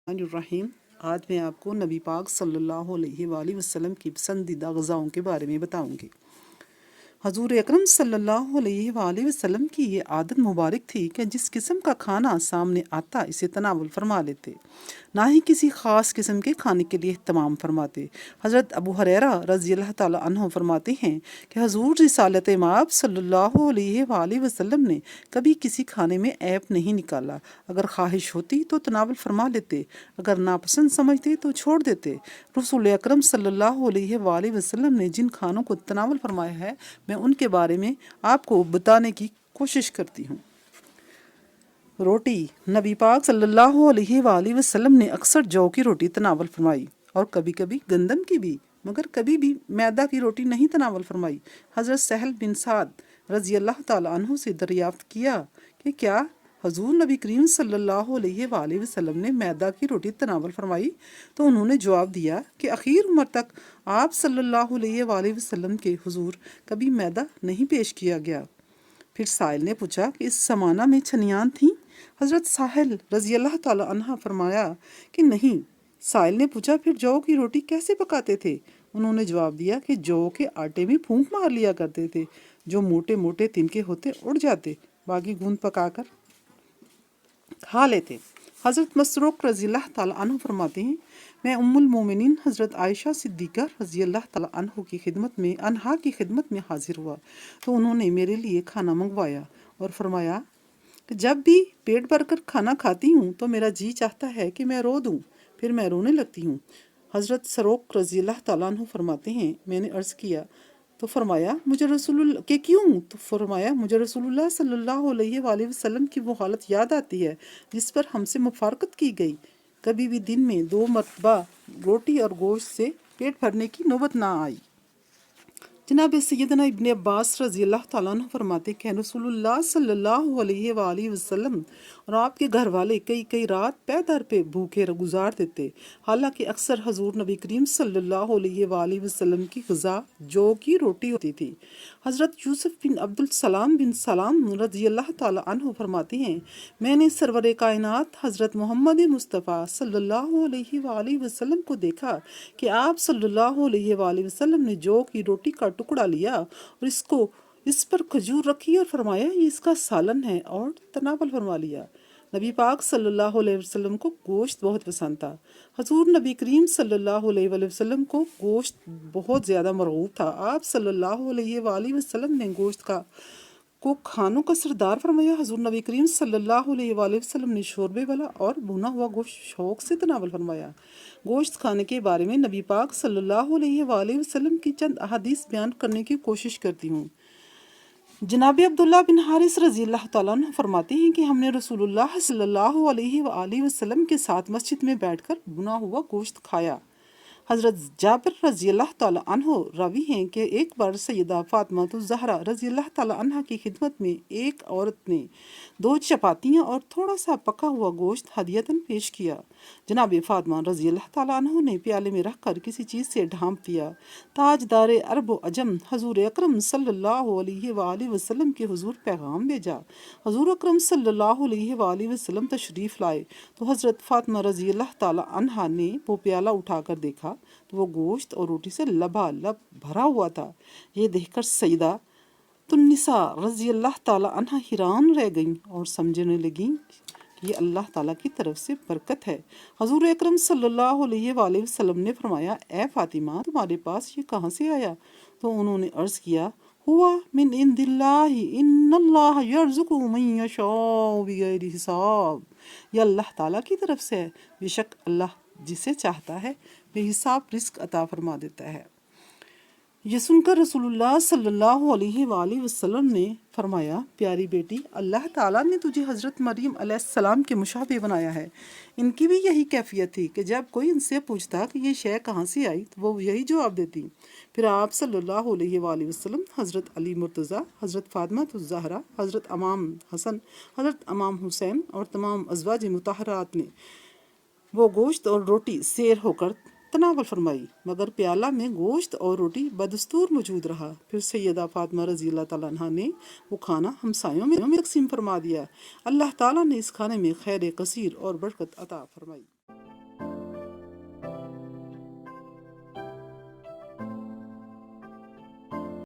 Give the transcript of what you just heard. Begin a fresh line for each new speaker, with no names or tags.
الرحیم۔ آج میں آپ کو نبی پاک صلی اللہ علیہ وآلہ وسلم کی پسندیدہ غذاؤں کے بارے میں بتاؤں گی۔ حضور اکرم صلی اللہ علیہ وآلہ وسلم کی یہ عادت مبارک تھی کہ جس قسم کا کھانا سامنے آتا اسے تناول فرما لیتے، نہ ہی کسی خاص قسم کے کھانے کے لیے اہتمام فرماتے۔ حضرت ابو ہریرہ رضی اللہ تعالیٰ عنہ فرماتے ہیں کہ حضور رسالت مآب صلی اللہ علیہ وآلہ وسلم نے کبھی کسی کھانے میں عیب نہیں نکالا۔ اگر خواہش ہوتی تو تناول فرما لیتے، اگر ناپسند سمجھتے تو چھوڑ دیتے۔ رسول اکرم صلی اللہ علیہ وآلہ وسلم نے جن کھانوں کو تناول فرمایا ہے میں ان کے بارے میں آپ کو بتانے کی کوشش کرتی ہوں۔ روٹی۔ نبی پاک صلی اللہ علیہ وآلہ وسلم نے اکثر جو کی روٹی تناول فرمائی اور کبھی کبھی گندم کی بھی، مگر کبھی بھی میدہ کی روٹی نہیں تناول فرمائی۔ حضرت سہل بن سعد رضی اللہ تعالیٰ عنہ سے دریافت کیا کہ کیا حضور نبی کریم صلی اللہ علیہ وآلہ وسلم نے میدہ کی روٹی تناول فرمائی؟ تو انہوں نے جواب دیا کہ آخر عمر تک آپ صلی اللہ علیہ وآلہ وسلم کے حضور کبھی میدہ نہیں پیش کیا گیا۔ پھر سائل نے پوچھا کہ اس زمانہ میں چھنیاں تھیں؟ حضرت ساحل رضی اللہ تعالیٰ عنہ فرمایا کہ نہیں۔ سائل نے پوچھا پھر جو کی روٹی کیسے پکاتے تھے؟ انہوں نے جواب دیا کہ جو کے آٹے میں پھونک مار لیا کرتے تھے، جو موٹے موٹے تنکے ہوتے اڑ جاتے، باقی گوند پکا کر کھا لیتے۔ حضرت مسروق رضی اللہ تعالیٰ عنہ فرماتے ہیں میں ام المومنین حضرت عائشہ صدیقہ رضی اللہ تعالیٰ عنہ کی خدمت میں حاضر ہوا تو انہوں نے میرے لیے کھانا منگوایا اور فرمایا کہ جب بھی پیٹ بھر کر کھانا کھاتی ہوں تو میرا جی چاہتا ہے کہ میں رو دوں، پھر میں رونے لگتی ہوں۔ حضرت سروق رضی اللہ تعالیٰ عنہ فرماتے ہیں میں نے عرض کیا تو فرمایا مجھے رسول اللہ کہ کیوں؟ تو فرمایا مجھے رسول اللہ صلی اللہ علیہ وآلہ وسلم کی وہ حالت یاد آتی ہے جس پر ہم سے مفارقت کی گئی، کبھی بھی دن میں 2 مرتبہ روٹی اور گوشت سے پیٹ بھرنے کی نوبت نہ آئی۔ جناب سیدنا ابن عباس رضی اللہ تعالیٰ عنہ فرماتے کہ رسول اللہ صلی اللہ علیہ وآلہ وسلم اور آپ کے گھر والے کئی رات پے در پہ بھوکے گزار دیتے، حالانکہ اکثر حضور نبی کریم صلی اللہ علیہ وآلہ وسلم کی غذا جو کی روٹی ہوتی تھی۔ حضرت یوسف بن عبد السلام بن سلام رضی اللہ تعالیٰ عنہ فرماتے ہیں میں نے سرور کائنات حضرت محمد مصطفیٰ صلی اللہ علیہ وآلہ وسلم کو دیکھا کہ آپ صلی اللہ علیہ وآلہ وسلم نے جو کی روٹی کا ٹکڑا لیا اور اس پر کھجور رکھی اور فرمایا یہ اس کا سالن ہے اور تناول فرما لیا۔ نبی پاک صلی اللہ علیہ وسلم کو گوشت بہت پسند تھا۔ حضور نبی کریم صلی اللہ علیہ وآلہ وسلم کو گوشت بہت زیادہ مرغوب تھا۔ آپ صلی اللہ علیہ وآلہ وسلم نے گوشت کو کھانوں کا سردار فرمایا۔ حضور نبی کریم صلی اللہ علیہ وآلہ وسلم نے شوربے والا اور بھنا ہوا گوشت شوق سے تناول فرمایا۔ گوشت کھانے کے بارے میں نبی پاک صلی اللہ علیہ وآلہ وسلم کی چند احادیث بیان کرنے کی کوشش کرتی ہوں۔ جناب عبداللہ بن حارث رضی اللہ تعالیٰ عنہ فرماتے ہیں کہ ہم نے رسول اللہ صلی اللہ علیہ وآلہ وسلم کے ساتھ مسجد میں بیٹھ کر بھنا ہوا گوشت کھایا۔ حضرت جابر رضی اللہ تعالیٰ عنہ راوی ہیں کہ ایک بار سیدہ فاطمہ الزہرا رضی اللہ تعالیٰ عنہ کی خدمت میں ایک عورت نے 2 چپاتیاں اور تھوڑا سا پکا ہوا گوشت ہدیتاً پیش کیا۔ جناب فاطمہ رضی اللہ تعالیٰ عنہ نے پیالے میں رکھ کر کسی چیز سے ڈھانپ دیا۔ تاجدار عرب و عجم حضور اکرم صلی اللہ علیہ وآلہ وسلم کے حضور پیغام بھیجا۔ حضور اکرم صلی اللہ علیہ وآلہ وسلم تشریف لائے تو حضرت فاطمہ رضی اللہ تعالیٰ عنہ نے وہ پیالہ اٹھا کر دیکھا تو وہ گوشت اور روٹی سے لبالب بھرا ہوا تھا۔ یہ دیکھ کر سیدہ النساء رضی اللہ تعالیٰ عنہ حیران رہ گئیں اور سمجھنے لگیں کہ یہ اللہ تعالیٰ کی طرف سے برکت ہے۔ حضور اکرم صلی اللہ علیہ وآلہ وسلم نے فرمایا اے فاطمہ تمہارے پاس یہ کہاں سے آیا؟ تو انہوں نے عرض کیا ہوا من عند اللہ ان اللہ یرزق من یشاء بغیر حساب، یہ اللہ تعالیٰ کی طرف سے ہے، بے شک اللہ جسے چاہتا ہے بے حساب رزق عطا فرما دیتا ہے۔ یہ سن کر رسول اللہ صلی اللہ علیہ وآلہ وسلم نے فرمایا پیاری بیٹی اللہ تعالیٰ نے تجھے حضرت مریم علیہ السلام کے مشابہ بنایا ہے۔ ان کی بھی یہی کیفیت تھی کہ جب کوئی ان سے پوچھتا کہ یہ شے کہاں سے آئی تو وہ یہی جواب دیتی۔ پھر آپ صلی اللہ علیہ وآلہ وسلم حضرت علی مرتضیٰ، حضرت فاطمہ الزہرا، حضرت امام حسن، حضرت امام حسین اور تمام ازواج مطہرات نے وہ گوشت اور روٹی سیر ہو کر تناول فرمائی، مگر پیالہ میں گوشت اور روٹی بدستور موجود رہا۔ پھر سیدہ فاطمہ رضی اللہ تعالیٰ عنہ نے وہ کھانا ہمسایوں میں تقسیم فرما دیا۔ اللہ تعالیٰ نے اس کھانے میں خیر کثیر اور برکت عطا فرمائی۔